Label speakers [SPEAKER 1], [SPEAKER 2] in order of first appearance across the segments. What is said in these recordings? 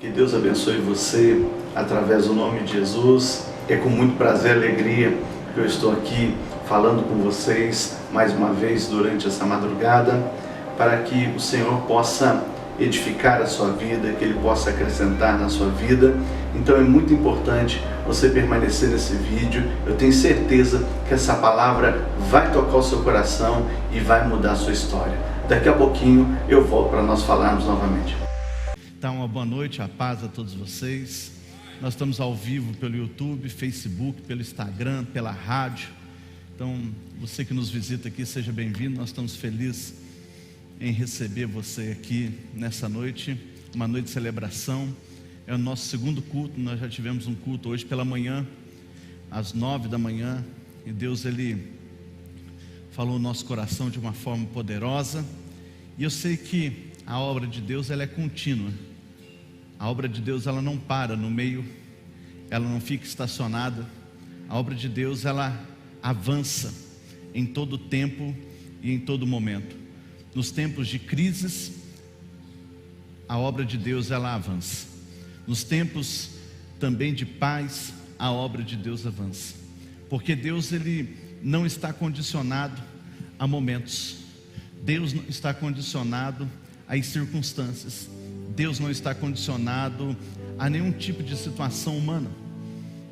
[SPEAKER 1] Que Deus abençoe você através do nome de Jesus. É com muito prazer e alegria que eu estou aqui falando com vocês mais uma vez durante essa madrugada, para que o Senhor possa edificar a sua vida, que Ele possa acrescentar na sua vida. Então é muito importante você permanecer nesse vídeo. Eu tenho certeza que essa palavra vai tocar o seu coração e vai mudar a sua história. Daqui a pouquinho eu volto para nós falarmos novamente.
[SPEAKER 2] Então, uma boa noite, a paz a todos vocês. Nós estamos ao vivo pelo YouTube, Facebook, pelo Instagram, pela rádio. Então, você que nos visita aqui, seja bem-vindo. Nós estamos felizes em receber você aqui nessa noite, uma noite de celebração. É o nosso segundo culto. Nós já tivemos um culto hoje pela manhã, às 9 da manhã, e Deus, Ele falou no nosso coração de uma forma poderosa. E eu sei que a obra de Deus, ela é contínua. A obra de Deus, ela não para no meio, ela não fica estacionada. A obra de Deus, ela avança em todo tempo e em todo momento. Nos tempos de crises, a obra de Deus, ela avança. Nos tempos também de paz, a obra de Deus avança. Porque Deus, Ele não está condicionado a momentos. Deus não está condicionado às circunstâncias. Deus não está condicionado a nenhum tipo de situação humana.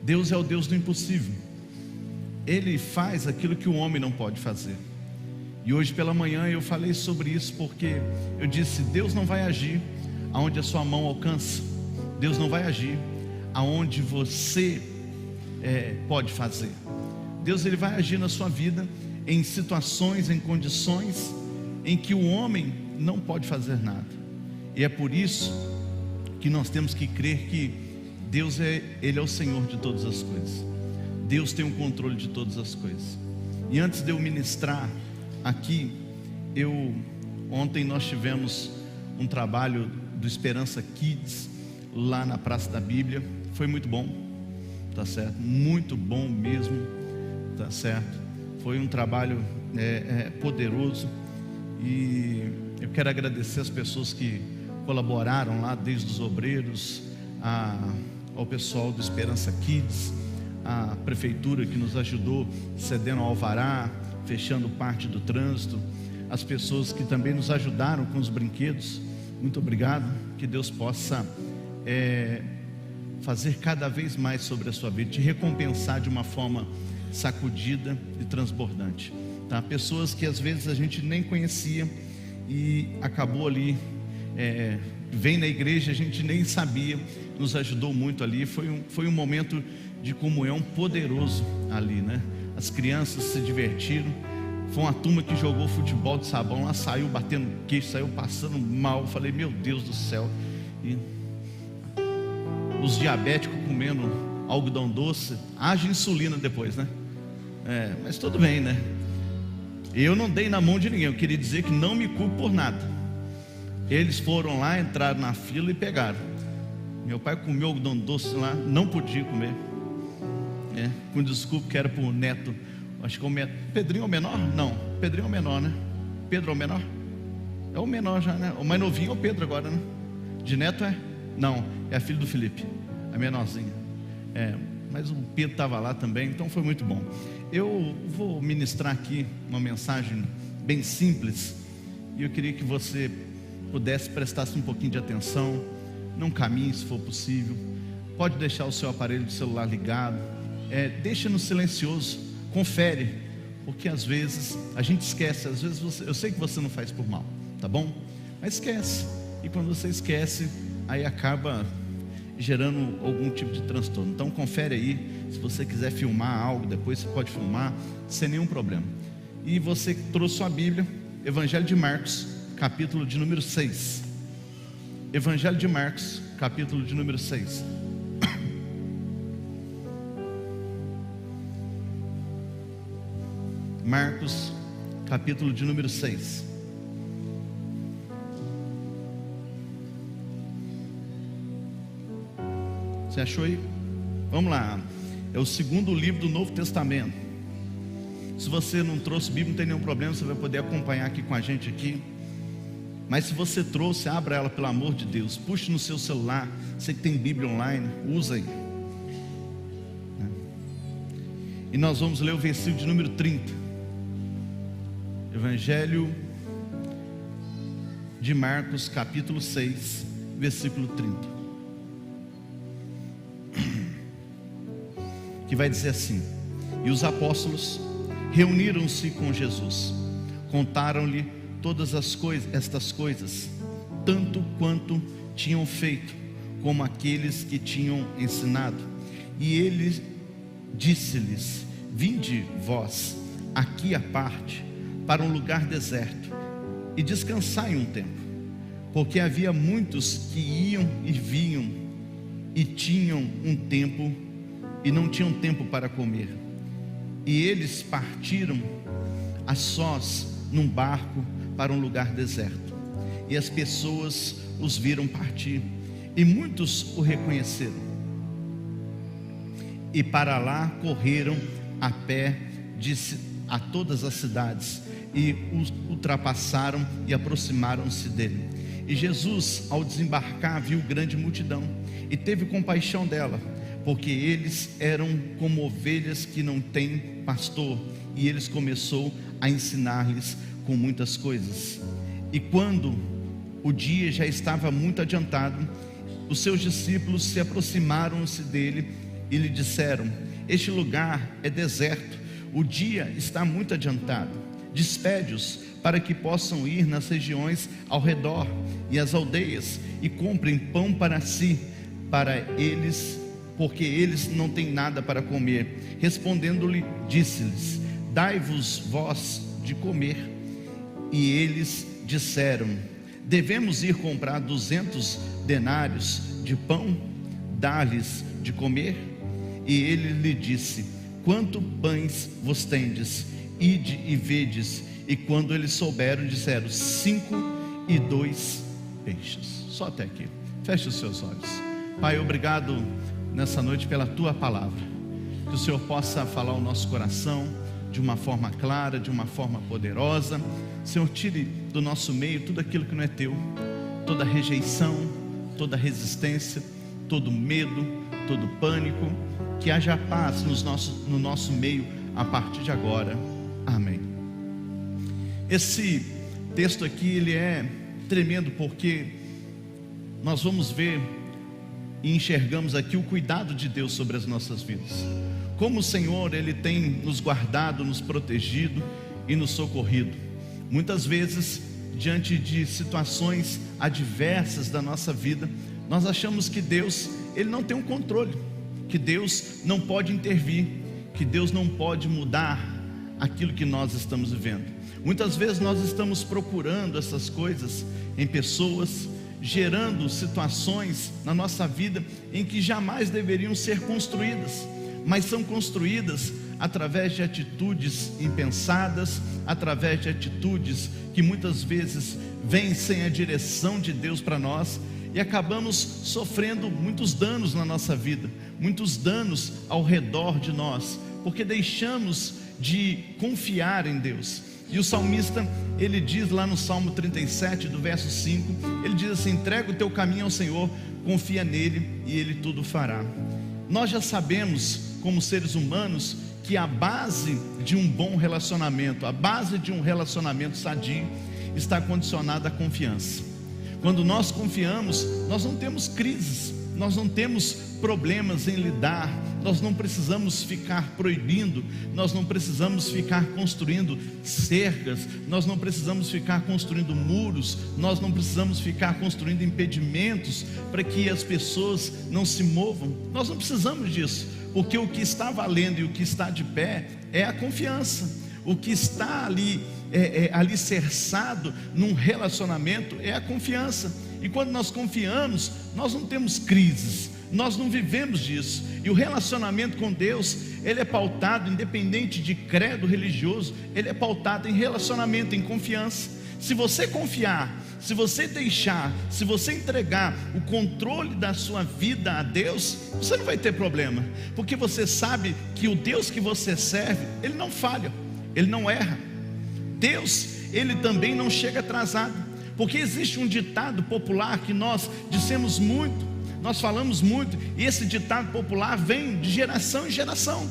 [SPEAKER 2] Deus é o Deus do impossível. Ele faz aquilo que o homem não pode fazer. E hoje pela manhã eu falei sobre isso, porque eu disse: Deus não vai agir aonde a sua mão alcança. Deus não vai agir aonde você pode fazer. Deus, Ele vai agir na sua vida em situações, em condições em que o homem não pode fazer nada. E é por isso que nós temos que crer que Deus Ele é o Senhor de todas as coisas. Deus tem o controle de todas as coisas. E antes de eu ministrar aqui, ontem nós tivemos um trabalho do Esperança Kids lá na Praça da Bíblia. Foi muito bom, tá certo? Muito bom mesmo, tá certo? Foi um trabalho poderoso. E eu quero agradecer as pessoas que colaboraram lá, desde os obreiros ao pessoal do Esperança Kids, a prefeitura que nos ajudou cedendo ao alvará, fechando parte do trânsito, as pessoas que também nos ajudaram com os brinquedos. Muito obrigado. Que Deus possa fazer cada vez mais sobre a sua vida, te recompensar de uma forma sacudida e transbordante, tá? Pessoas que às vezes a gente nem conhecia e acabou ali, vem na igreja, a gente nem sabia, nos ajudou muito ali. Foi um momento de comunhão poderoso ali, né? As crianças se divertiram. Foi uma turma que jogou futebol de sabão lá, saiu batendo queixo, saiu passando mal. Falei: meu Deus do céu. E os diabéticos comendo algodão doce, haja insulina depois, né? Mas tudo bem, né? Eu não dei na mão de ninguém. Eu queria dizer que não me culpo por nada. Eles foram lá, entraram na fila e pegaram. Meu pai comeu algodão doce lá, não podia comer, com desculpa que era para o neto. Acho que o Pedrinho é o menor? Não, Pedrinho é o menor, né? Pedro é o menor? É o menor já, né? O mais novinho é o Pedro agora, né? De neto é? Não, é a filha do Felipe, a menorzinha. Mas o Pedro estava lá também, então foi muito bom. Eu vou ministrar aqui uma mensagem bem simples, e eu queria que você pudesse prestar-se um pouquinho de atenção. Não caminhe se for possível. Pode deixar o seu aparelho de celular ligado, deixa no silencioso, confere, porque às vezes a gente esquece. Às vezes eu sei que você não faz por mal, tá bom? Mas esquece, e quando você esquece, aí acaba gerando algum tipo de transtorno. Então confere aí. Se você quiser filmar algo depois, você pode filmar sem nenhum problema. E você que trouxe sua Bíblia, Evangelho de Marcos, capítulo de número 6. Evangelho de Marcos, capítulo de número 6. Marcos, capítulo de número 6. Você achou aí? Vamos lá. É o segundo livro do Novo Testamento. Se você não trouxe Bíblia, não tem nenhum problema, você vai poder acompanhar aqui com a gente aqui. Mas se você trouxe, abra ela pelo amor de Deus. Puxe no seu celular. Você que tem Bíblia online, usa aí. E nós vamos ler o versículo de número 30. Evangelho de Marcos, capítulo 6, versículo 30. Que vai dizer assim: e os apóstolos reuniram-se com Jesus, contaram-lhe todas estas coisas, tanto quanto tinham feito, como aqueles que tinham ensinado. E ele disse-lhes: vinde vós aqui à parte, para um lugar deserto, e descansai um tempo, porque havia muitos que iam e vinham, e tinham um tempo, e não tinham tempo para comer. E eles partiram a sós num barco para um lugar deserto, e as pessoas os viram partir, e muitos o reconheceram, e para lá correram a pé a todas as cidades, e os ultrapassaram e aproximaram-se dele. E Jesus, ao desembarcar, viu grande multidão e teve compaixão dela, porque eles eram como ovelhas que não têm pastor, e eles começou a ensinar-lhes com muitas coisas. E quando o dia já estava muito adiantado, os seus discípulos se aproximaram-se dele e lhe disseram: este lugar é deserto, o dia está muito adiantado, despede-os para que possam ir nas regiões ao redor e às aldeias e comprem pão para si, para eles, porque eles não têm nada para comer. Respondendo-lhe, disse-lhes: dai-vos vós de comer. E eles disseram: devemos ir comprar 200 denários de pão, dar-lhes de comer? E ele lhe disse: quanto pães vos tendes? Ide e vedes. E quando eles souberam, disseram: 5 e 2 peixes. Só até aqui. Feche os seus olhos. Pai, obrigado nessa noite pela tua palavra. Que o Senhor possa falar ao nosso coração de uma forma clara, de uma forma poderosa. Senhor, tire do nosso meio tudo aquilo que não é teu, toda rejeição, toda resistência, todo medo, todo pânico. Que haja paz no nosso meio a partir de agora. Amém. Esse texto aqui, ele é tremendo, porque nós vamos ver e enxergamos aqui o cuidado de Deus sobre as nossas vidas. Como o Senhor, Ele tem nos guardado, nos protegido e nos socorrido. Muitas vezes, diante de situações adversas da nossa vida, nós achamos que Deus, Ele não tem um controle, que Deus não pode intervir, que Deus não pode mudar aquilo que nós estamos vivendo. Muitas vezes nós estamos procurando essas coisas em pessoas, gerando situações na nossa vida em que jamais deveriam ser construídas, mas são construídas através de atitudes impensadas, através de atitudes que muitas vezes vêm sem a direção de Deus para nós, e acabamos sofrendo muitos danos na nossa vida, muitos danos ao redor de nós, porque deixamos de confiar em Deus. E o salmista, ele diz lá no Salmo 37, do verso 5, ele diz assim: entrega o teu caminho ao Senhor, confia nele e ele tudo fará. Nós já sabemos, como seres humanos, que a base de um bom relacionamento, a base de um relacionamento sadio, está condicionada à confiança. Quando nós confiamos, nós não temos crises, nós não temos problemas em lidar, nós não precisamos ficar proibindo, nós não precisamos ficar construindo cercas, nós não precisamos ficar construindo muros, nós não precisamos ficar construindo impedimentos para que as pessoas não se movam. Nós não precisamos disso, porque o que está valendo e o que está de pé é a confiança. O que está ali alicerçado num relacionamento é a confiança. E quando nós confiamos, nós não temos crises, nós não vivemos disso. E o relacionamento com Deus, ele é pautado, independente de credo religioso, ele é pautado em relacionamento, em confiança. Se você confiar, se você deixar, se você entregar o controle da sua vida a Deus, você não vai ter problema, porque você sabe que o Deus que você serve, ele não falha, ele não erra. Deus, ele também não chega atrasado, porque existe um ditado popular que nós dissemos muito, nós falamos muito, e esse ditado popular vem de geração em geração.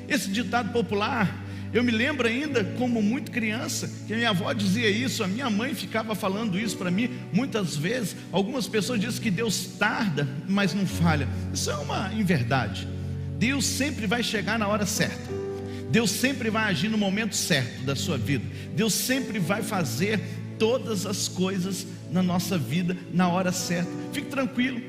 [SPEAKER 2] Esse ditado popular, eu me lembro ainda como muito criança, que a minha avó dizia isso, a minha mãe ficava falando isso para mim muitas vezes. Algumas pessoas dizem que Deus tarda, mas não falha. Isso é uma inverdade. Deus sempre vai chegar na hora certa, Deus sempre vai agir no momento certo da sua vida, Deus sempre vai fazer todas as coisas na nossa vida na hora certa. Fique tranquilo,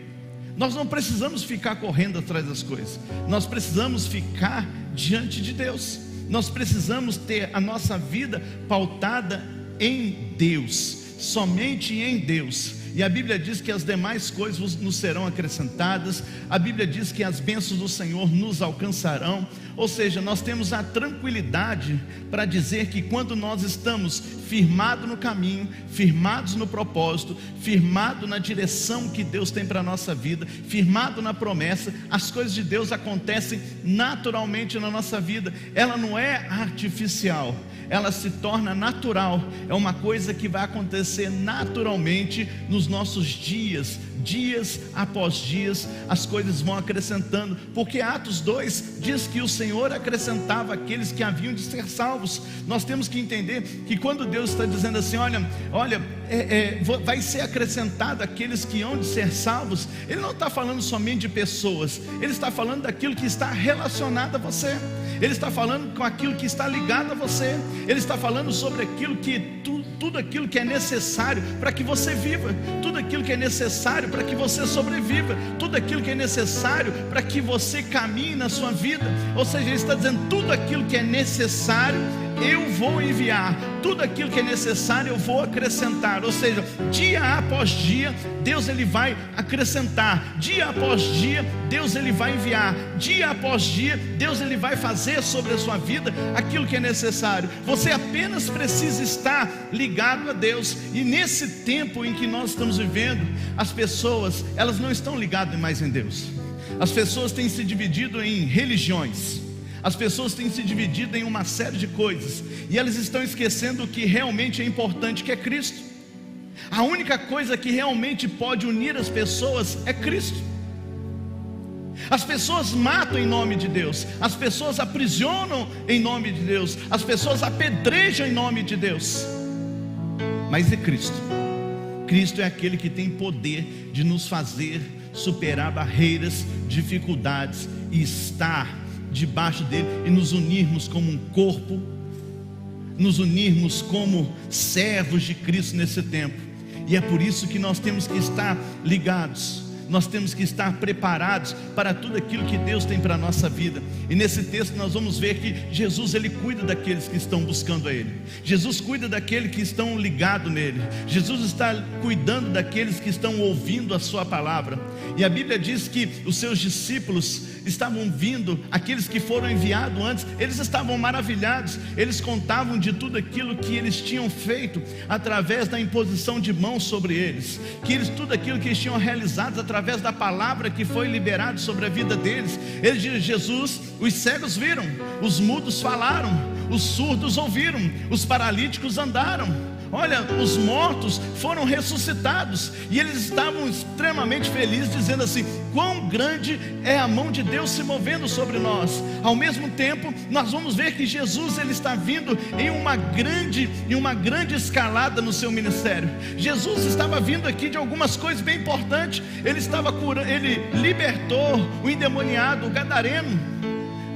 [SPEAKER 2] nós não precisamos ficar correndo atrás das coisas, nós precisamos ficar diante de Deus, nós precisamos ter a nossa vida pautada em Deus, somente em Deus. E a Bíblia diz que as demais coisas nos serão acrescentadas. A Bíblia diz que as bênçãos do Senhor nos alcançarão. Ou seja, nós temos a tranquilidade para dizer que quando nós estamos firmados no caminho, firmados no propósito, firmados na direção que Deus tem para a nossa vida, firmados na promessa, as coisas de Deus acontecem naturalmente na nossa vida. Ela não é artificial, ela se torna natural. É uma coisa que vai acontecer naturalmente nos nossos dias, dias após dias, as coisas vão acrescentando, porque Atos 2 diz que o Senhor acrescentava aqueles que haviam de ser salvos. Nós temos que entender que quando Deus está dizendo assim, olha, vai ser acrescentado aqueles que hão de ser salvos, Ele não está falando somente de pessoas, Ele está falando daquilo que está relacionado a você, Ele está falando com aquilo que está ligado a você, Ele está falando sobre aquilo que tudo aquilo que é necessário para que você viva, tudo aquilo que é necessário para que você sobreviva, tudo aquilo que é necessário para que você caminhe na sua vida. Ou seja, Ele está dizendo, tudo aquilo que é necessário eu vou enviar, tudo aquilo que é necessário eu vou acrescentar. Ou seja, dia após dia Deus Ele vai acrescentar, dia após dia Deus Ele vai enviar, dia após dia Deus Ele vai fazer sobre a sua vida aquilo que é necessário. Você apenas precisa estar ligado a Deus. E nesse tempo em que nós estamos vivendo, as pessoas, elas não estão ligadas mais em Deus. As pessoas têm se dividido em religiões, as pessoas têm se dividido em uma série de coisas, e elas estão esquecendo o que realmente é importante, que é Cristo. A única coisa que realmente pode unir as pessoas é Cristo. As pessoas matam em nome de Deus, as pessoas aprisionam em nome de Deus, as pessoas apedrejam em nome de Deus, mas é Cristo. Cristo é aquele que tem poder de nos fazer superar barreiras, dificuldades e estar debaixo dele e nos unirmos como um corpo, nos unirmos como servos de Cristo nesse tempo. E é por isso que nós temos que estar ligados, nós temos que estar preparados para tudo aquilo que Deus tem para a nossa vida. E nesse texto nós vamos ver que Jesus Ele cuida daqueles que estão buscando a Ele, Jesus cuida daqueles que estão ligados nele, Jesus está cuidando daqueles que estão ouvindo a sua palavra. E a Bíblia diz que os seus discípulos estavam vindo, aqueles que foram enviados antes, eles estavam maravilhados, eles contavam de tudo aquilo que eles tinham feito através da imposição de mãos sobre eles, tudo aquilo que eles tinham realizado através da palavra que foi liberada sobre a vida deles. Eles dizem, Jesus, os cegos viram, os mudos falaram, os surdos ouviram, os paralíticos andaram. Olha, os mortos foram ressuscitados. E eles estavam extremamente felizes, dizendo assim, quão grande é a mão de Deus se movendo sobre nós. Ao mesmo tempo, nós vamos ver que Jesus Ele está vindo em uma grande escalada no seu ministério. Jesus estava vindo aqui de algumas coisas bem importantes. Ele estava curando, Ele libertou o endemoniado, o gadareno,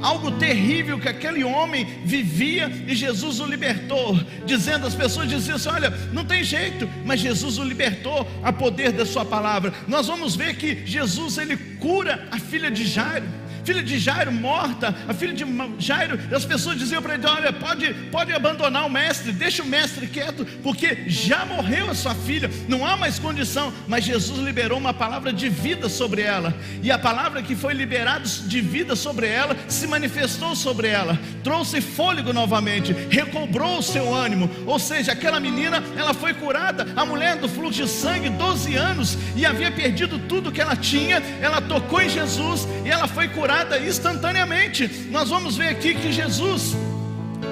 [SPEAKER 2] algo terrível que aquele homem vivia, e Jesus o libertou, dizendo, as pessoas diziam assim, olha, não tem jeito, mas Jesus o libertou a poder da sua palavra. Nós vamos ver que Jesus Ele cura a filha de Jairo morta, a filha de Jairo, as pessoas diziam para ele, olha, pode abandonar o mestre, deixa o mestre quieto, porque já morreu a sua filha, não há mais condição. Mas Jesus liberou uma palavra de vida sobre ela, e a palavra que foi liberada de vida sobre ela, se manifestou sobre ela, trouxe fôlego novamente, recobrou o seu ânimo. Ou seja, aquela menina, ela foi curada, a mulher do fluxo de sangue, 12 anos, e havia perdido tudo que ela tinha, ela tocou em Jesus, e ela foi curada instantaneamente. Nós vamos ver aqui que Jesus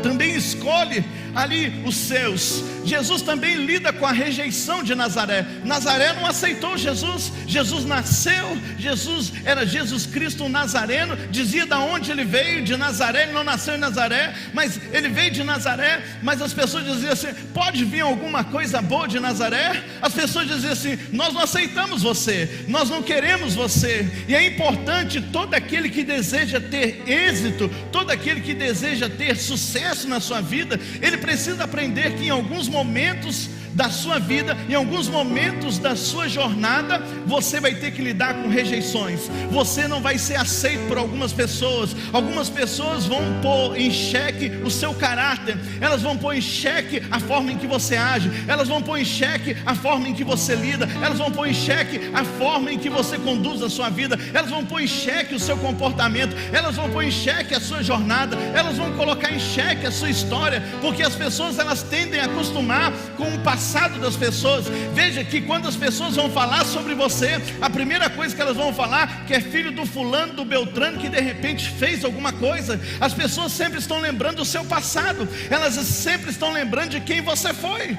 [SPEAKER 2] também escolhe ali os seus. Jesus também lida com a rejeição de Nazaré. Nazaré não aceitou Jesus. Jesus nasceu, Jesus era Jesus Cristo, um nazareno. Dizia de onde ele veio, de Nazaré. Ele não nasceu em Nazaré, mas ele veio de Nazaré. Mas as pessoas diziam assim: pode vir alguma coisa boa de Nazaré? As pessoas diziam assim: nós não aceitamos você, nós não queremos você. E é importante, todo aquele que deseja ter êxito, todo aquele que deseja ter sucesso na sua vida, ele precisa aprender que em alguns momentos da sua vida, em alguns momentos da sua jornada, você vai ter que lidar com rejeições. Você não vai ser aceito por algumas pessoas. Algumas pessoas vão pôr em xeque o seu caráter, elas vão pôr em xeque a forma em que você age, elas vão pôr em xeque a forma em que você lida, elas vão pôr em xeque a forma em que você conduz a sua vida, elas vão pôr em xeque o seu comportamento, elas vão pôr em xeque a sua jornada, elas vão colocar em xeque a sua história, porque as pessoas, elas tendem a acostumar com o passado das pessoas. Veja que quando as pessoas vão falar sobre você, a primeira coisa que elas vão falar, que é filho do fulano, do beltrano, que de repente fez alguma coisa. As pessoas sempre estão lembrando do seu passado, elas sempre estão lembrando de quem você foi.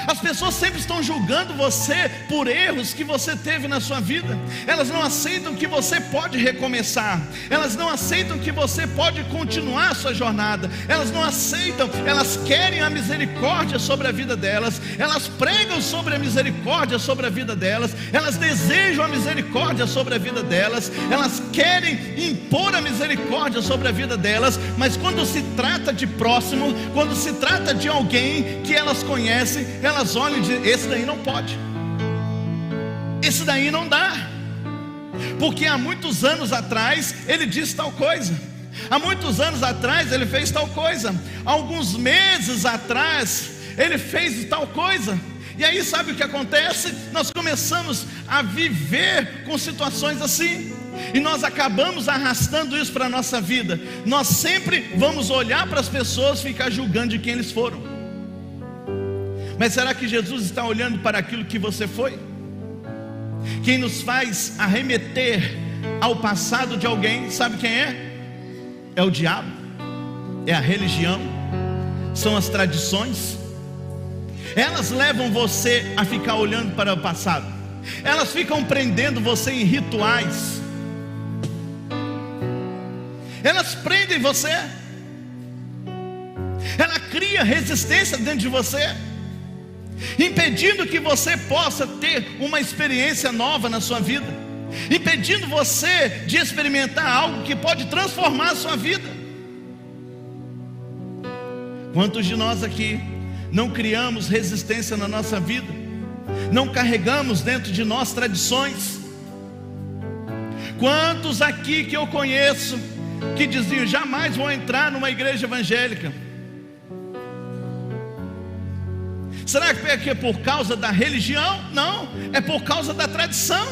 [SPEAKER 2] As pessoas sempre estão julgando você por erros que você teve na sua vida. Elas não aceitam que você pode recomeçar, elas não aceitam que você pode continuar a sua jornada, elas não aceitam, elas querem a misericórdia sobre a vida delas, elas pregam sobre a misericórdia sobre a vida delas, elas desejam a misericórdia sobre a vida delas, elas querem impor a misericórdia sobre a vida delas, mas quando se trata de próximo, quando se trata de alguém que elas conhecem, elas olham e dizem: esse daí não pode, esse daí não dá, porque há muitos anos atrás ele disse tal coisa, há muitos anos atrás ele fez tal coisa, há alguns meses atrás ele fez tal coisa. E aí sabe o que acontece? Nós começamos a viver com situações assim, e nós acabamos arrastando isso para a nossa vida. Nós sempre vamos olhar para as pessoas e ficar julgando de quem eles foram. Mas será que Jesus está olhando para aquilo que você foi? Quem nos faz arremeter ao passado de alguém, sabe quem é? É o diabo, é a religião, são as tradições. Elas levam você a ficar olhando para o passado, elas ficam prendendo você em rituais, elas prendem você, ela cria resistência dentro de você, impedindo que você possa ter uma experiência nova na sua vida, impedindo você de experimentar algo que pode transformar a sua vida. Quantos de nós aqui não criamos resistência na nossa vida, não carregamos dentro de nós tradições? Quantos aqui que eu conheço que diziam: jamais vou entrar numa igreja evangélica? Será que é por causa da religião? Não, é por causa da tradição,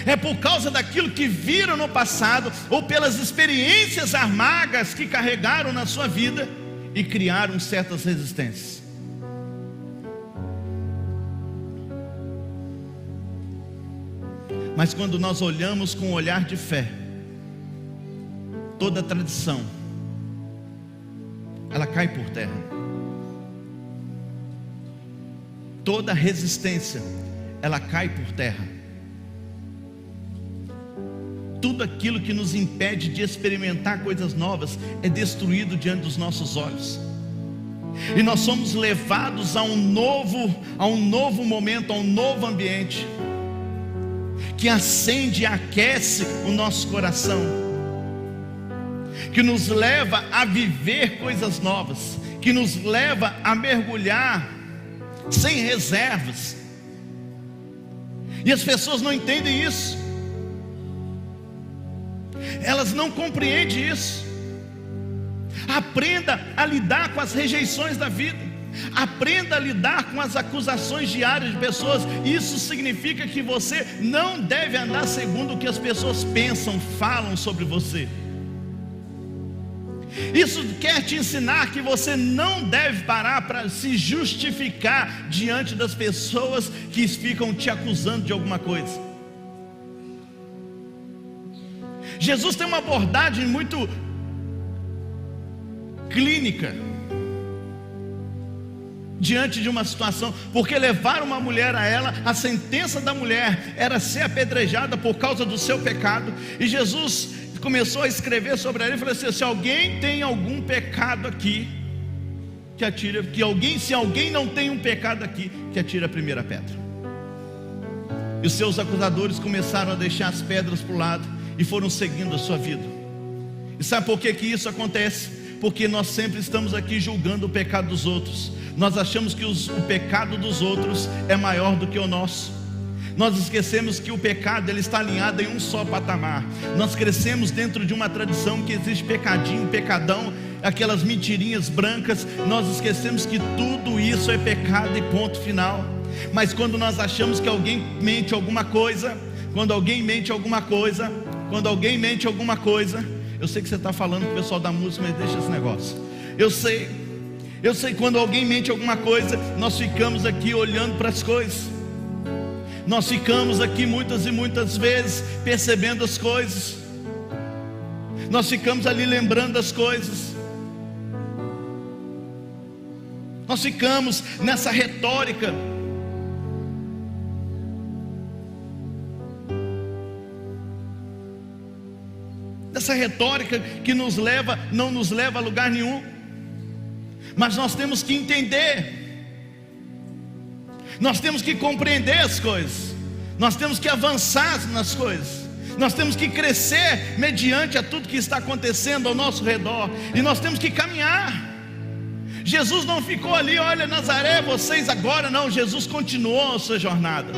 [SPEAKER 2] é por causa daquilo que viram no passado, ou pelas experiências amargas que carregaram na sua vida e criaram certas resistências. Mas quando nós olhamos com um olhar de fé, toda tradição, ela cai por terra. Toda resistência, ela cai por terra. Tudo aquilo que nos impede de experimentar coisas novas é destruído diante dos nossos olhos. E nós somos levados a um novo momento, a um novo ambiente, que acende e aquece o nosso coração, que nos leva a viver coisas novas, que nos leva a mergulhar sem reservas. E as pessoas não entendem isso, elas não compreendem isso. Aprenda a lidar com as rejeições da vida, aprenda a lidar com as acusações diárias de pessoas. Isso significa que você não deve andar segundo o que as pessoas pensam, falam sobre você. Isso quer te ensinar que você não deve parar para se justificar diante das pessoas que ficam te acusando de alguma coisa. Jesus tem uma abordagem muito clínica. diante de uma situação, porque levaram uma mulher a ela, a sentença da mulher era ser apedrejada por causa do seu pecado, e Jesus começou a escrever sobre ela e falou assim: se alguém tem algum pecado aqui, que atire, se alguém não tem um pecado aqui, que atire a primeira pedra. E os seus acusadores começaram a deixar as pedras para o lado e foram seguindo a sua vida. E sabe por que isso acontece? Porque nós sempre estamos aqui julgando o pecado dos outros. Nós achamos que o pecado dos outros é maior do que o nosso. Nós esquecemos que o pecado ele está alinhado em um só patamar. Nós crescemos dentro de uma tradição que existe pecadinho, pecadão, aquelas mentirinhas brancas. Nós esquecemos que tudo isso é pecado e ponto final. Mas quando nós achamos que alguém mente alguma coisa, quando alguém mente alguma coisa, eu sei que você está falando com o pessoal da música, mas deixa esse negócio. Eu sei, quando alguém mente alguma coisa, nós ficamos aqui olhando para as coisas. Nós ficamos aqui muitas e muitas vezes percebendo as coisas. Nós ficamos ali lembrando das coisas. Nós ficamos nessa retórica. Essa retórica que não nos leva a lugar nenhum. Mas nós temos que entender, nós temos que compreender as coisas, nós temos que avançar nas coisas, nós temos que crescer mediante a tudo que está acontecendo ao nosso redor, e nós temos que caminhar. Jesus não ficou ali, olha Nazaré, vocês agora, não. Jesus continuou a sua jornada.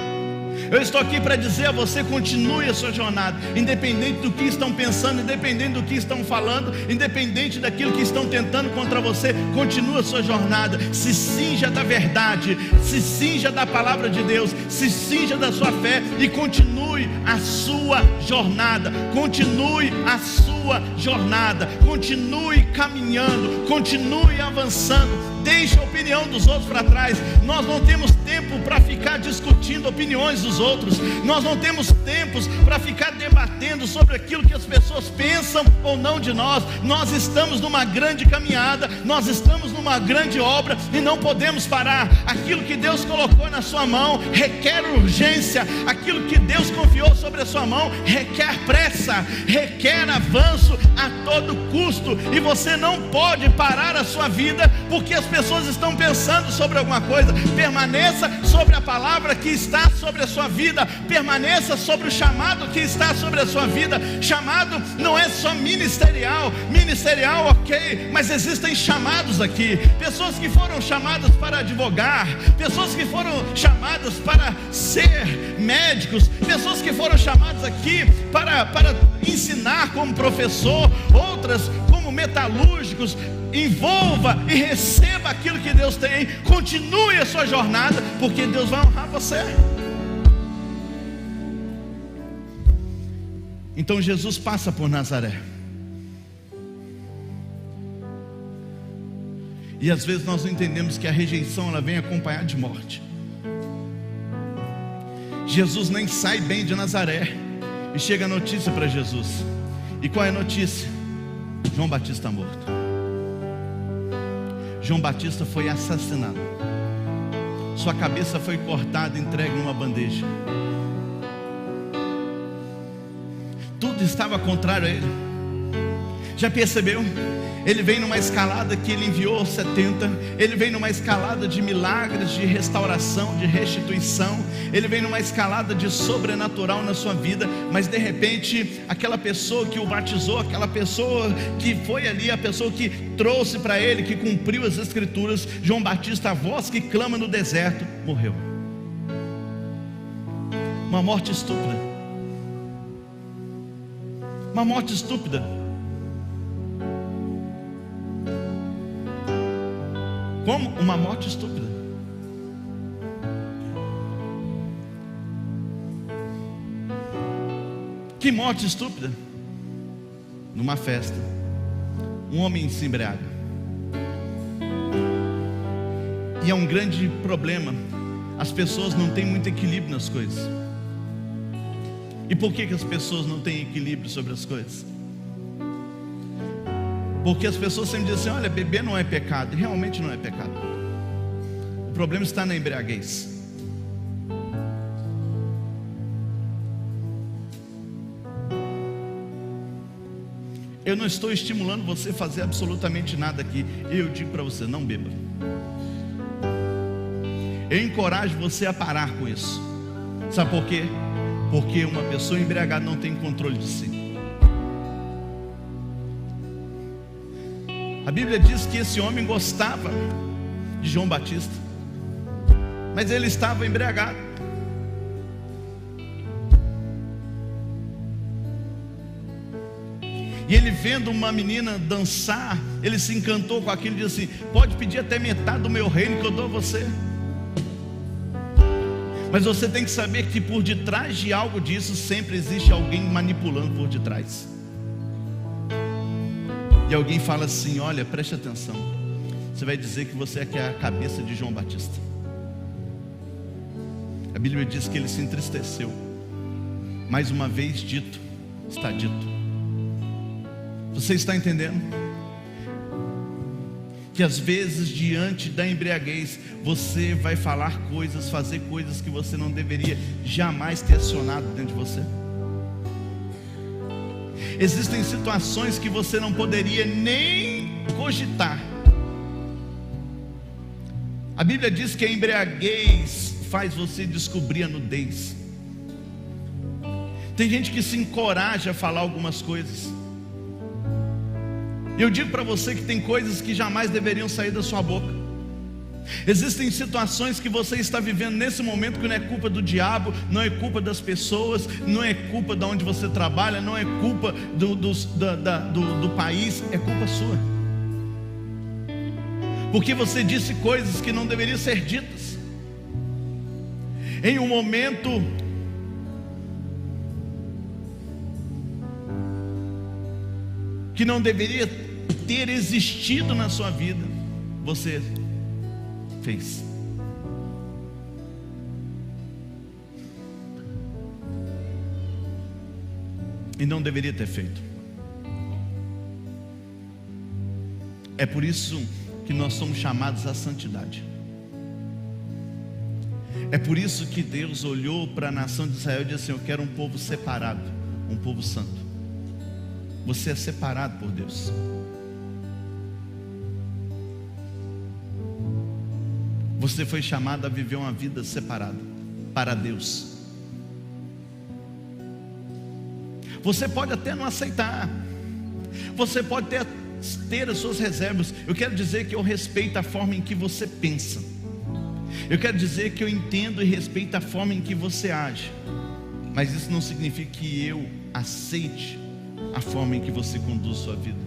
[SPEAKER 2] Eu estou aqui para dizer a você: continue a sua jornada, independente do que estão pensando, independente do que estão falando, independente daquilo que estão tentando contra você. Continue a sua jornada, se cinja da verdade, se cinja da palavra de Deus, se cinja da sua fé e continue a sua jornada. Continue a sua jornada, continue caminhando, continue avançando. Deixe a opinião dos outros para trás. Nós não temos tempo para ficar discutindo opiniões dos outros. Nós não temos tempos para ficar debatendo sobre aquilo que as pessoas pensam ou não de nós. Nós estamos numa grande caminhada, nós estamos numa grande obra e não podemos parar. Aquilo que Deus colocou na sua mão requer urgência. Aquilo que Deus confiou sobre a sua mão requer pressa, requer avanço a todo custo. E você não pode parar a sua vida porque as pessoas estão pensando sobre alguma coisa. Permaneça sobre a palavra que está sobre a sua vida. Permaneça sobre o chamado que está sobre a sua vida. Chamado não é só ministerial, ok, mas existem chamados aqui. Pessoas que foram chamadas para advogar, pessoas que foram chamadas para ser médicos, pessoas que foram chamadas aqui para ensinar como professor, outras como metalúrgicos. Envolva e receba aquilo que Deus tem. Continue a sua jornada, porque Deus vai honrar você. Então Jesus passa por Nazaré. E às vezes nós não entendemos que a rejeição ela vem acompanhada de morte. Jesus nem sai bem de Nazaré e chega a notícia para Jesus. E qual é a notícia? João Batista morto. João Batista foi assassinado. Sua cabeça foi cortada e entregue numa bandeja. Tudo estava contrário a ele. Já percebeu? Ele vem numa escalada que ele enviou 70. Ele vem numa escalada de milagres, de restauração, de restituição. Ele vem numa escalada de sobrenatural na sua vida. Mas de repente, aquela pessoa que o batizou, aquela pessoa que foi ali, a pessoa que trouxe para ele, que cumpriu as escrituras, João Batista, a voz que clama no deserto, morreu. Uma morte estúpida. Uma morte estúpida. Como? Uma morte estúpida. Que morte estúpida? Numa festa, um homem se embriaga. E é um grande problema. As pessoas não têm muito equilíbrio nas coisas. E por que as pessoas não têm equilíbrio sobre as coisas? Porque as pessoas sempre dizem assim: olha, beber não é pecado. E realmente não é pecado. O problema está na embriaguez. Eu não estou estimulando você a fazer absolutamente nada aqui. Eu digo para você, não beba. Eu encorajo você a parar com isso. Sabe por quê? Porque uma pessoa embriagada não tem controle de si. A Bíblia diz que esse homem gostava de João Batista, mas ele estava embriagado. E ele vendo uma menina dançar, ele se encantou com aquilo e disse assim: pode pedir até metade do meu reino que eu dou a você. Mas você tem que saber que por detrás de algo disso sempre existe alguém manipulando por detrás. E alguém fala assim: olha, preste atenção, você vai dizer que você é a cabeça de João Batista. A Bíblia diz que ele se entristeceu. Mais uma vez dito, está dito. Você está entendendo? Que às vezes diante da embriaguez você vai falar coisas, fazer coisas que você não deveria jamais ter acionado dentro de você. Existem situações que você não poderia nem cogitar. A Bíblia diz que a embriaguez faz você descobrir a nudez. Tem gente que se encoraja a falar algumas coisas. E eu digo para você que tem coisas que jamais deveriam sair da sua boca. Existem situações que você está vivendo nesse momento que não é culpa do diabo, não é culpa das pessoas, não é culpa de onde você trabalha, não é culpa do país, é culpa sua. Porque você disse coisas que não deveriam ser ditas. Em um momento que não deveria ter existido na sua vida, você fez. E não deveria ter feito. É por isso que nós somos chamados à santidade. É por isso que Deus olhou para a nação de Israel e disse assim: eu quero um povo separado, um povo santo. Você é separado por Deus. Você foi chamado a viver uma vida separada para Deus. Você pode até não aceitar, você pode ter as suas reservas. Eu quero dizer que eu respeito a forma em que você pensa. Eu quero dizer que eu entendo e respeito a forma em que você age. Mas isso não significa que eu aceite a forma em que você conduz sua vida.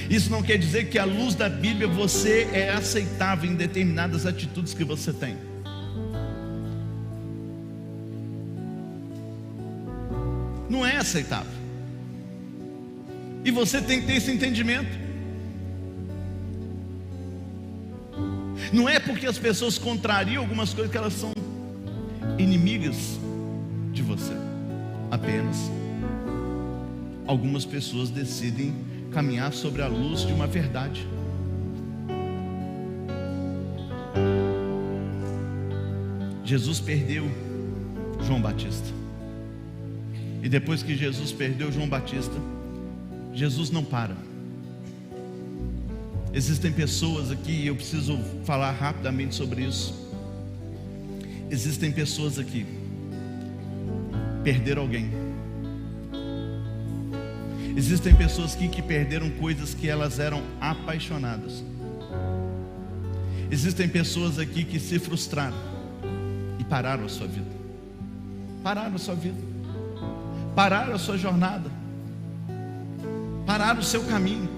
[SPEAKER 2] Isso não quer dizer que à luz da Bíblia você é aceitável em determinadas atitudes que você tem. Não é aceitável. E você tem que ter esse entendimento. Não é porque as pessoas contrariam algumas coisas que elas são inimigas de você. Apenas algumas pessoas decidem caminhar sobre a luz de uma verdade. Jesus perdeu João Batista. E depois que Jesus perdeu João Batista, Jesus não para. Existem pessoas aqui, eu preciso falar rapidamente sobre isso. Existem pessoas aqui perderam alguém. Existem pessoas aqui que perderam coisas que elas eram apaixonadas. Existem pessoas aqui que se frustraram e pararam a sua vida. Pararam a sua vida. Pararam a sua jornada. Pararam o seu caminho.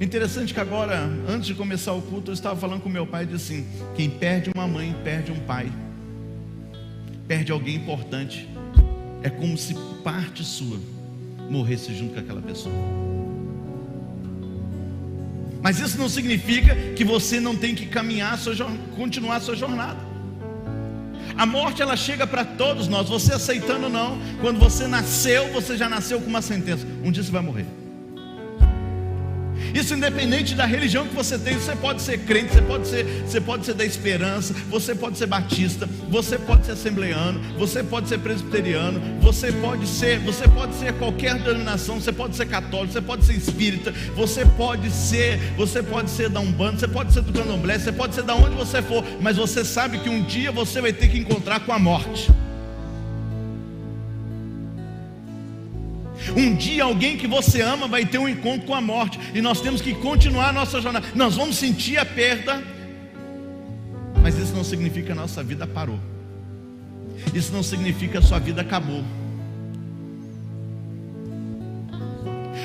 [SPEAKER 2] Interessante que agora, antes de começar o culto, eu estava falando com meu pai e disse assim: quem perde uma mãe, perde um pai. Perde alguém importante. É como se parte sua morresse junto com aquela pessoa. Mas isso não significa que você não tem que caminhar, continuar a sua jornada. A morte ela chega para todos nós, você aceitando ou não. Quando você nasceu, você já nasceu com uma sentença: um dia você vai morrer. Isso independente da religião que você tem. Você pode ser crente, você pode ser da Esperança, você pode ser batista, você pode ser assembleiano, você pode ser presbiteriano, você pode ser qualquer denominação, você pode ser católico, você pode ser espírita, você pode ser da Umbanda, você pode ser do Candomblé, você pode ser da onde você for, mas você sabe que um dia você vai ter que encontrar com a morte. Um dia alguém que você ama vai ter um encontro com a morte, e nós temos que continuar a nossa jornada. Nós vamos sentir a perda, mas isso não significa que a nossa vida parou. Isso não significa que a sua vida acabou.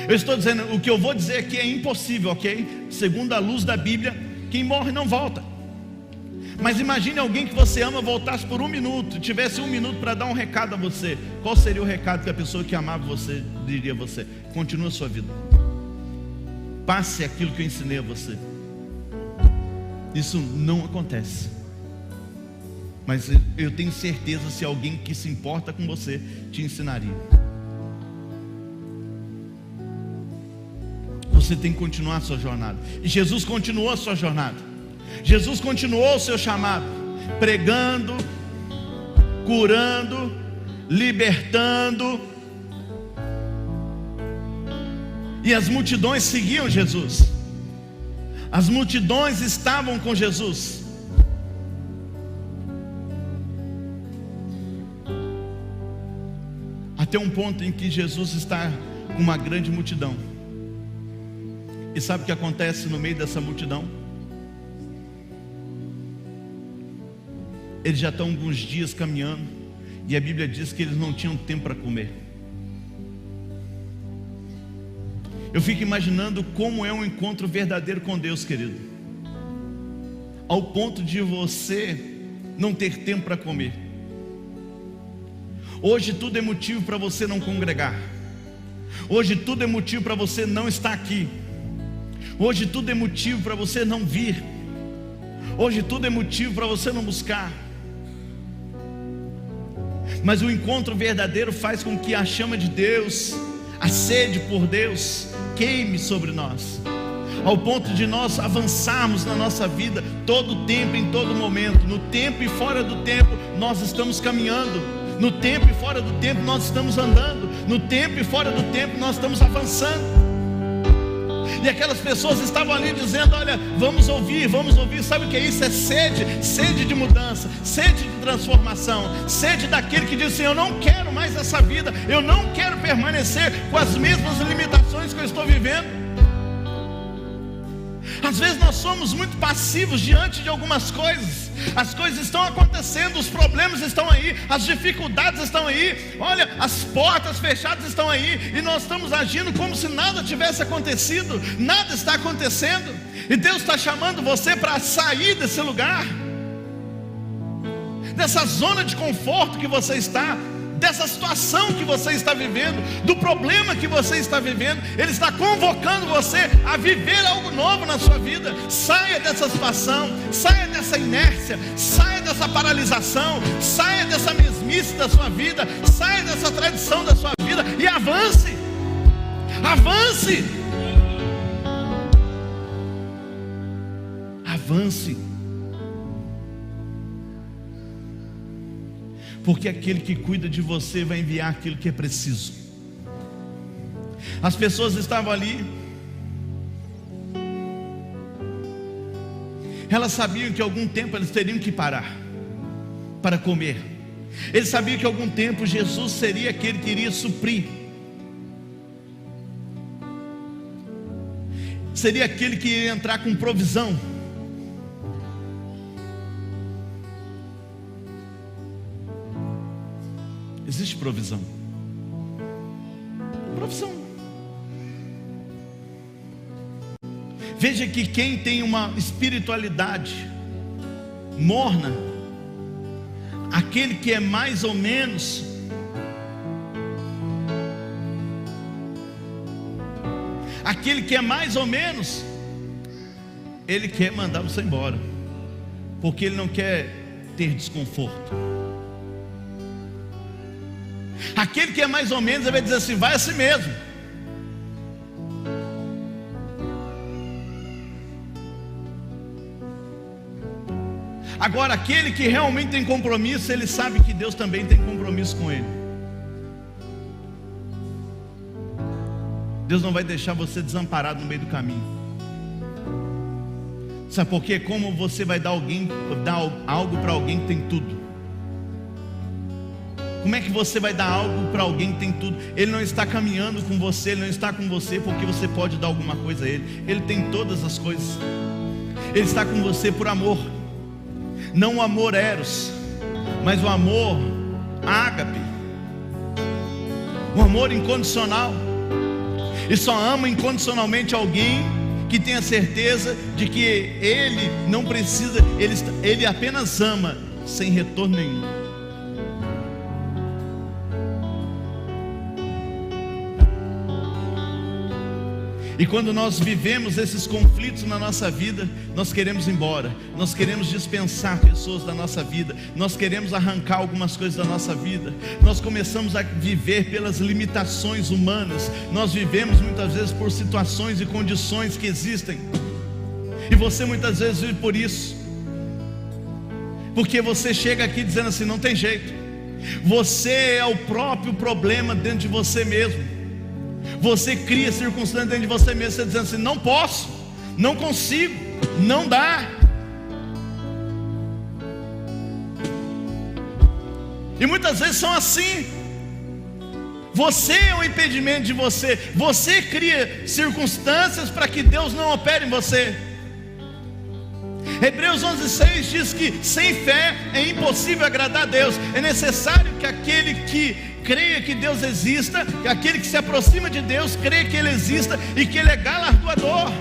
[SPEAKER 2] Eu estou dizendo, o que eu vou dizer aqui é impossível, ok? Segundo a luz da Bíblia, quem morre não volta. Mas imagine alguém que você ama voltasse por 1 minuto, tivesse 1 minuto para dar um recado a você. Qual seria o recado que a pessoa que amava você diria a você? Continua a sua vida, passe aquilo que eu ensinei a você. Isso não acontece. Mas eu tenho certeza, se alguém que se importa com você te ensinaria. Você tem que continuar a sua jornada. E Jesus continuou a sua jornada. Jesus continuou o seu chamado, pregando, curando, libertando. E as multidões seguiam Jesus. As multidões estavam com Jesus. Até um ponto em que Jesus está com uma grande multidão. E sabe o que acontece no meio dessa multidão? Eles já estão alguns dias caminhando, e a Bíblia diz que eles não tinham tempo para comer. Eu fico imaginando como é um encontro verdadeiro com Deus, querido, ao ponto de você não ter tempo para comer. Hoje tudo é motivo para você não congregar. Hoje tudo é motivo para você não estar aqui. Hoje tudo é motivo para você não vir. Hoje tudo é motivo para você não buscar. Mas o encontro verdadeiro faz com que a chama de Deus, a sede por Deus, queime sobre nós, ao ponto de nós avançarmos na nossa vida todo o tempo, em todo momento. No tempo e fora do tempo nós estamos caminhando. No tempo e fora do tempo nós estamos andando. No tempo e fora do tempo nós estamos avançando. E aquelas pessoas estavam ali dizendo: olha, vamos ouvir. Sabe o que é isso? É sede de mudança, sede de transformação, sede daquele que diz assim: eu não quero mais essa vida, eu não quero permanecer com as mesmas limitações que eu estou vivendo. Às vezes nós somos muito passivos diante de algumas coisas. As coisas estão acontecendo, os problemas estão aí, as dificuldades estão aí, olha, as portas fechadas estão aí, e nós estamos agindo como se nada tivesse acontecido. Nada está acontecendo, e Deus está chamando você para sair desse lugar, dessa zona de conforto que você está, dessa situação que você está vivendo, do problema que você está vivendo. Ele está convocando você a viver algo novo na sua vida. Saia dessa situação, saia dessa inércia, saia dessa paralisação, saia dessa mesmice da sua vida, saia dessa tradição da sua vida e avance. Avance. Avance. Porque aquele que cuida de você vai enviar aquilo que é preciso. As pessoas estavam ali, elas sabiam que algum tempo eles teriam que parar para comer. Eles sabiam que algum tempo Jesus seria aquele que iria suprir, seria aquele que iria entrar com provisão. Existe provisão. Provisão. Veja que quem tem uma espiritualidade morna, aquele que é mais ou menos, ele quer mandar você embora, porque ele não quer ter desconforto. Aquele que é mais ou menos, ele vai dizer assim: vai assim mesmo. Agora, aquele que realmente tem compromisso, ele sabe que Deus também tem compromisso com ele. Deus não vai deixar você desamparado no meio do caminho. Sabe por quê? Como você vai dar algo para alguém que tem tudo? Como é que você vai dar algo para alguém que tem tudo? Ele não está caminhando com você, ele não está com você porque você pode dar alguma coisa a ele. Ele tem todas as coisas. Ele está com você por amor. Não o amor eros, mas o amor ágape, o amor incondicional. E só ama incondicionalmente alguém que tem a certeza de que ele não precisa, ele apenas ama sem retorno nenhum. E quando nós vivemos esses conflitos na nossa vida, nós queremos ir embora, nós queremos dispensar pessoas da nossa vida, nós queremos arrancar algumas coisas da nossa vida, nós começamos a viver pelas limitações humanas, nós vivemos muitas vezes por situações e condições que existem, e você muitas vezes vive por isso, porque você chega aqui dizendo assim: não tem jeito, você é o próprio problema dentro de você mesmo. Você cria circunstâncias dentro de você mesmo, você dizendo assim: não posso, não consigo, não dá. E muitas vezes são assim. Você é o impedimento de você. Você cria circunstâncias para que Deus não opere em você. Hebreus 11:6 diz que sem fé é impossível agradar a Deus. É necessário que aquele que creia que Deus exista, que aquele que se aproxima de Deus creia que Ele exista e que Ele é galardoador.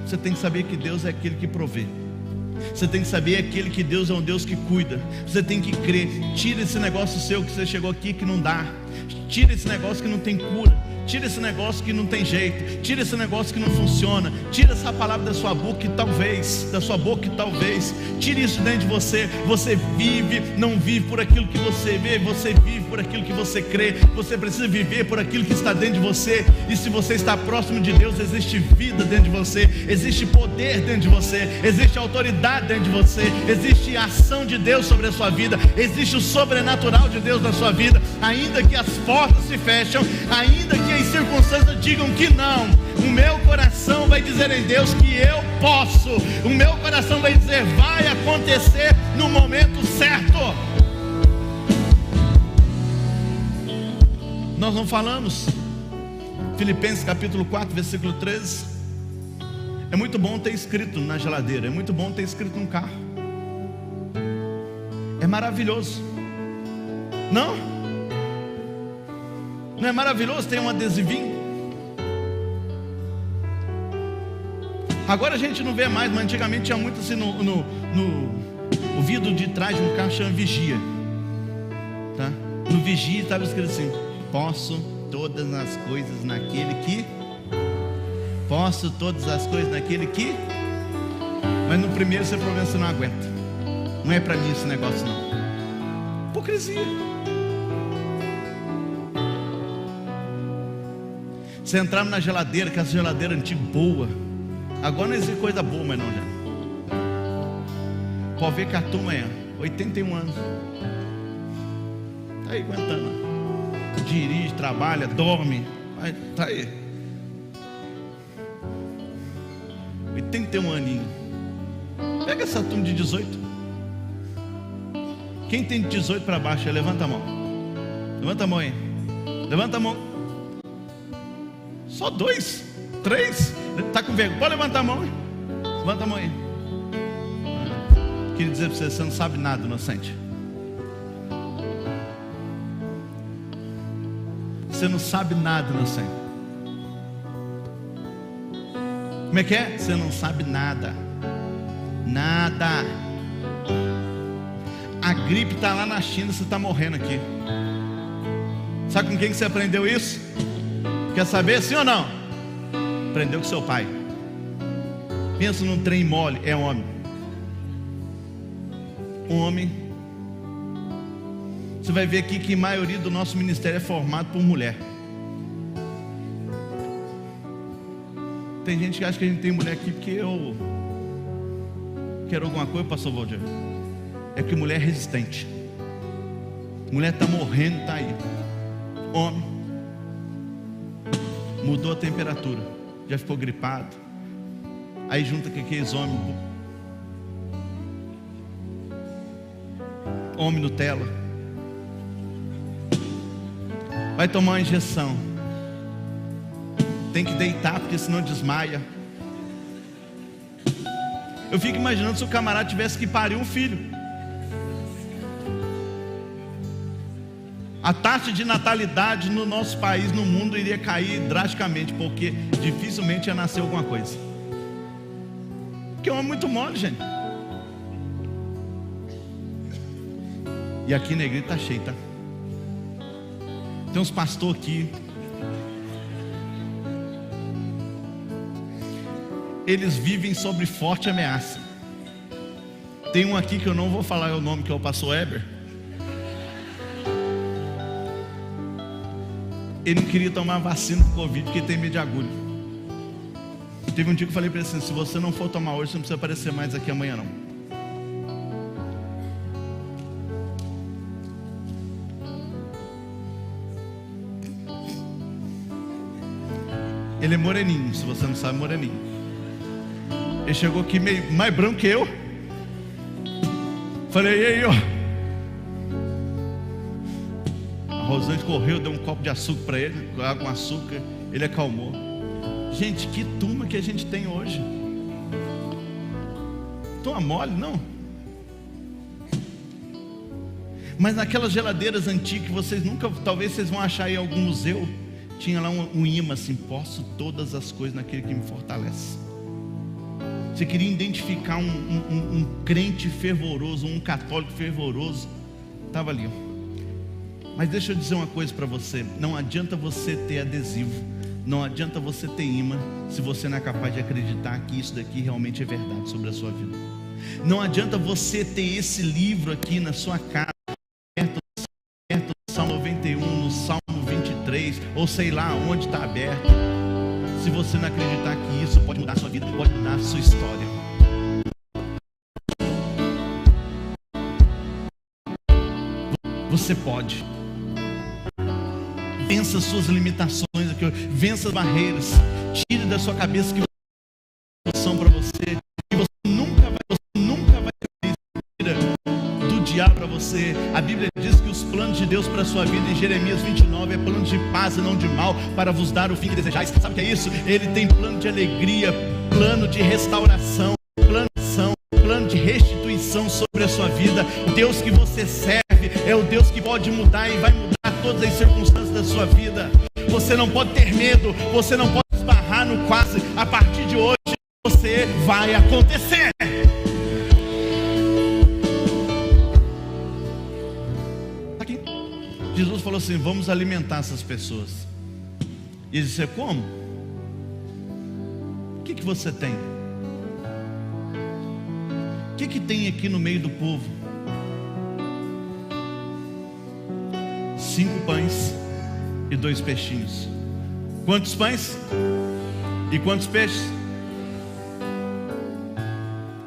[SPEAKER 2] Você tem que saber que Deus é aquele que provê. Você tem que saber aquele que Deus é um Deus que cuida. Você tem que crer. Tira esse negócio seu que você chegou aqui que não dá. Tira esse negócio que não tem cura. Tira esse negócio que não tem jeito. Tira esse negócio que não funciona. Tira essa palavra da sua boca que talvez. Tire isso dentro de você. Você vive, não vive por aquilo que você vê. Você vive por aquilo que você crê. Você precisa viver por aquilo que está dentro de você. E se você está próximo de Deus, existe vida dentro de você. Existe poder dentro de você. Existe autoridade dentro de você. Existe ação de Deus sobre a sua vida. Existe o sobrenatural de Deus na sua vida. Ainda que as portas se fecham, ainda que as circunstâncias digam que não, o meu coração vai dizer em Deus que eu posso. O meu coração vai dizer: vai acontecer no momento certo. Nós não falamos Filipenses capítulo 4 versículo 13. É muito bom ter escrito na geladeira, é muito bom ter escrito no carro, é maravilhoso, não é maravilhoso ter um adesivinho? Agora a gente não vê mais, mas antigamente tinha muito assim no vidro de trás de um carro, chama vigia, tá? No vigia estava escrito assim: posso todas as coisas naquele que. Posso todas as coisas naquele que. Mas no primeiro você provavelmente não aguenta. Não é para mim esse negócio não. Hipocrisia. Você entrava na geladeira, que essa geladeira antiga boa. Agora não existe coisa boa, mas não já. Pode ver que a turma é 81 anos. Está aí aguentando. Dirige, trabalha, dorme. Está aí. 81 aninhos. Pega essa turma de 18. Quem tem de 18 para baixo, levanta a mão. Levanta a mão aí. Levanta a mão. Só 2, 3. Está com vergonha? Pode levantar a mão. Levanta a mão aí. Queria dizer para você: você não sabe nada, inocente. Você não sabe nada, inocente. Como é que é? Você não sabe nada. Nada. A gripe está lá na China, você está morrendo aqui. Sabe com quem que você aprendeu isso? Quer saber, sim ou não? Aprendeu com seu pai. Pensa num trem mole, é homem. Um homem. Você vai ver aqui que a maioria do nosso ministério é formado por mulher. Tem gente que acha que a gente tem mulher aqui porque Quer alguma coisa, pastor Valdir? É que mulher é resistente. Mulher está morrendo, está aí. Homem, mudou a temperatura, já ficou gripado. Aí junta com aqueles homens, homem Nutella, vai tomar uma injeção, tem que deitar porque senão desmaia. Eu fico imaginando se o camarada tivesse que parir um filho. A taxa de natalidade no nosso país, no mundo, iria cair drasticamente, porque dificilmente ia nascer alguma coisa. Porque é homem muito mole, gente. E aqui na igreja está cheio, tá? Tem uns pastores aqui. Eles vivem sob forte ameaça. Tem um aqui que eu não vou falar o nome, que é o pastor Heber. Ele não queria tomar vacina do Covid porque tem medo de agulha. Teve um dia que eu falei para ele assim: se você não for tomar hoje, você não precisa aparecer mais aqui amanhã não. Ele é moreninho, se você não sabe, moreninho. Ele chegou aqui meio mais branco que eu. Falei: e aí, ó. A Rosane correu, deu um copo de açúcar para ele, água com açúcar, ele acalmou. Gente, que turma que a gente tem hoje. Turma mole, não? Mas naquelas geladeiras antigas, vocês nunca, talvez vocês vão achar em algum museu, tinha lá um imã assim: posso todas as coisas naquele que me fortalece. Você queria identificar um crente fervoroso, um católico fervoroso, estava ali, ó. Mas deixa eu dizer uma coisa para você: não adianta você ter adesivo, não adianta você ter imã, se você não é capaz de acreditar que isso daqui realmente é verdade sobre a sua vida. Não adianta você ter esse livro aqui na sua casa, aberto no Salmo 91, no Salmo 23, ou sei lá onde está aberto, se você não acreditar que isso pode mudar a sua vida, pode mudar a sua história. Você pode. Vença suas limitações aqui, vença as barreiras, tire da sua cabeça que são para você, que você nunca vai ter do diabo para você. A Bíblia diz que os planos de Deus para a sua vida, em Jeremias 29, é plano de paz e não de mal, para vos dar o fim que desejais. Sabe o que é isso? Ele tem plano de alegria, plano de restauração, plano de restituição sobre a sua vida. O Deus que você serve é o Deus que pode mudar e vai mudar todas as circunstâncias da sua vida. Você não pode ter medo, você não pode esbarrar no quase. A partir de hoje você vai acontecer. Aqui Jesus falou assim: vamos alimentar essas pessoas. E ele disse: como? O que você tem? O que tem aqui no meio do povo? 5 pães e 2 peixinhos. Quantos pães? E quantos peixes?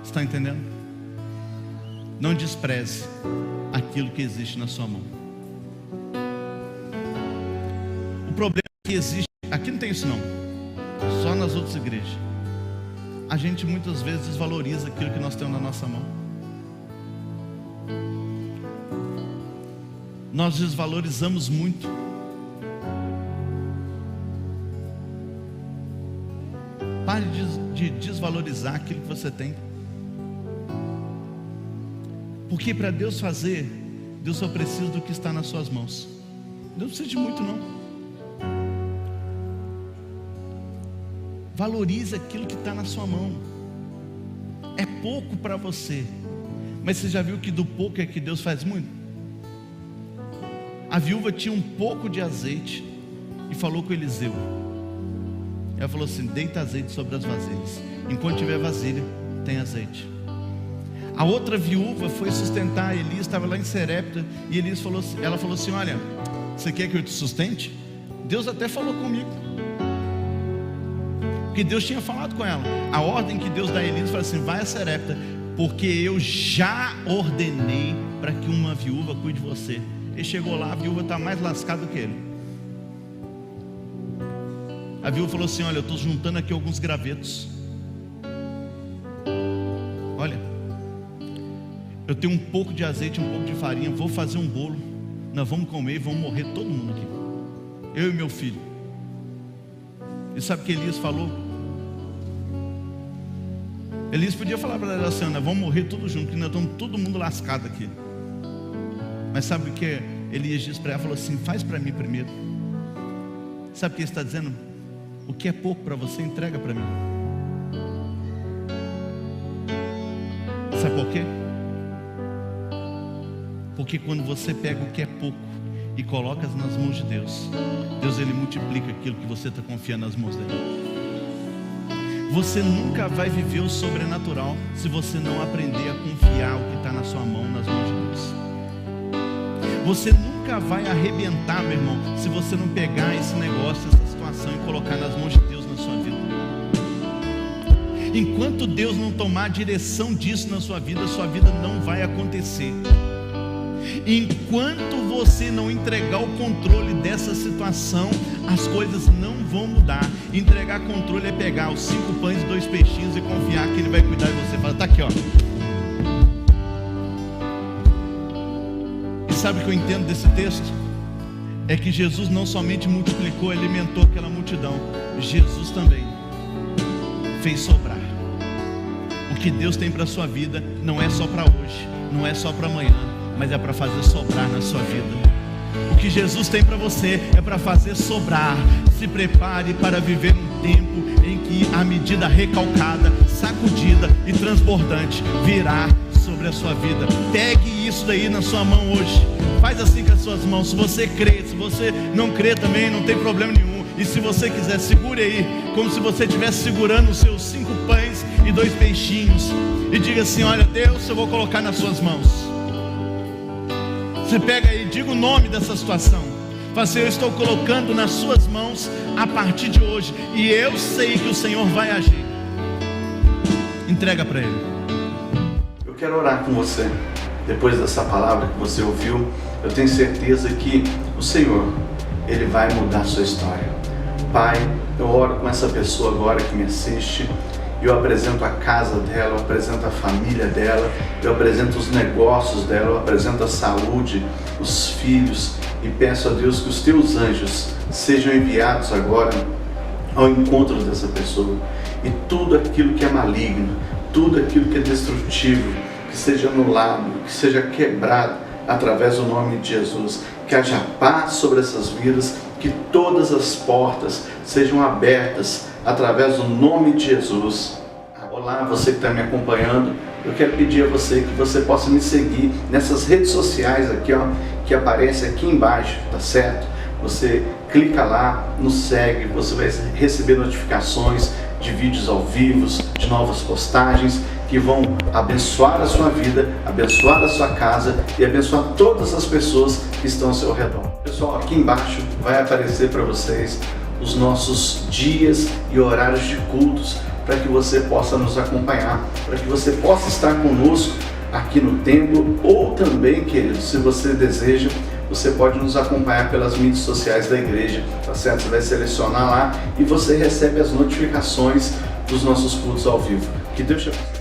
[SPEAKER 2] Está entendendo? Não despreze aquilo que existe na sua mão. O problema é que existe, aqui não tem isso não, só nas outras igrejas. A gente muitas vezes desvaloriza aquilo que nós temos na nossa mão. Nós desvalorizamos muito. Pare de desvalorizar aquilo que você tem. Porque para Deus fazer, Deus só precisa do que está nas suas mãos. Deus não precisa de muito não. Valorize aquilo que está na sua mão. É pouco para você, mas você já viu que do pouco é que Deus faz muito? A viúva tinha um pouco de azeite e falou com Eliseu. Ela falou assim: deita azeite sobre as vasilhas. Enquanto tiver vasilha, tem azeite. A outra viúva foi sustentar Elias, estava lá em Serepta, e ela falou assim: olha, você quer que eu te sustente? Deus até falou comigo. Porque Deus tinha falado com ela. A ordem que Deus dá a Elias foi assim: vai a Serepta, porque eu já ordenei para que uma viúva cuide de você. Ele chegou lá, a viúva está mais lascada do que ele. A viúva falou assim: olha, eu estou juntando aqui alguns gravetos. Olha, eu tenho um pouco de azeite, um pouco de farinha, vou fazer um bolo, nós vamos comer e vamos morrer todo mundo aqui, eu e meu filho. E sabe o que Elias falou? Elias podia falar para ela assim: nós vamos morrer tudo junto, porque nós estamos todo mundo lascado aqui. Mas sabe o que Elias disse para ela? Falou assim: faz para mim primeiro. Sabe o que ele está dizendo? O que é pouco para você, entrega para mim. Sabe por quê? Porque quando você pega o que é pouco e coloca nas mãos de Deus, Deus ele multiplica aquilo que você está confiando nas mãos dele. Você nunca vai viver o sobrenatural se você não aprender a confiar o que está na sua mão, nas mãos de Deus. Você nunca vai arrebentar, meu irmão, se você não pegar esse negócio, essa situação e colocar nas mãos de Deus na sua vida. Enquanto Deus não tomar a direção disso na sua vida não vai acontecer. Enquanto você não entregar o controle dessa situação, as coisas não vão mudar. Entregar controle é pegar os 5 pães e 2 peixinhos e confiar que Ele vai cuidar de você. Fala, tá aqui, ó. E sabe o que eu entendo desse texto? É que Jesus não somente multiplicou, alimentou aquela multidão, Jesus também fez sobrar. O que Deus tem para a sua vida não é só para hoje, não é só para amanhã, mas é para fazer sobrar na sua vida. O que Jesus tem para você é para fazer sobrar. Se prepare para viver um tempo em que a medida recalcada, sacudida e transbordante virá sobre a sua vida. Pegue isso daí na sua mão hoje. Faz assim com as suas mãos. Se você crê, se você não crê também, não tem problema nenhum. E se você quiser, segure aí, como se você estivesse segurando os seus 5 pães e 2 peixinhos, e diga assim: olha, Deus, eu vou colocar nas suas mãos. Você pega aí, diga o nome dessa situação. Fala assim: eu estou colocando nas suas mãos a partir de hoje, e eu sei que o Senhor vai agir. Entrega para Ele.
[SPEAKER 1] Eu quero orar com você. Depois dessa palavra que você ouviu, eu tenho certeza que o Senhor, Ele vai mudar a sua história. Pai, eu oro com essa pessoa agora que me assiste. Eu apresento a casa dela, eu apresento a família dela, eu apresento os negócios dela, eu apresento a saúde, os filhos, e peço a Deus que os teus anjos sejam enviados agora ao encontro dessa pessoa, e tudo aquilo que é maligno, tudo aquilo que é destrutivo, que seja anulado, que seja quebrado através do nome de Jesus. Que haja paz sobre essas vidas, que todas as portas sejam abertas através do nome de Jesus. Olá, você que está me acompanhando, eu quero pedir a você que você possa me seguir nessas redes sociais aqui, ó, que aparece aqui embaixo, tá certo? Você clica lá, nos segue, você vai receber notificações de vídeos ao vivo, de novas postagens que vão abençoar a sua vida, abençoar a sua casa e abençoar todas as pessoas que estão ao seu redor. Pessoal, aqui embaixo vai aparecer para vocês os nossos dias e horários de cultos, para que você possa nos acompanhar, para que você possa estar conosco aqui no templo, ou também, querido, se você deseja, você pode nos acompanhar pelas mídias sociais da igreja, tá certo? Você vai selecionar lá e você recebe as notificações dos nossos cultos ao vivo. Que Deus te abençoe.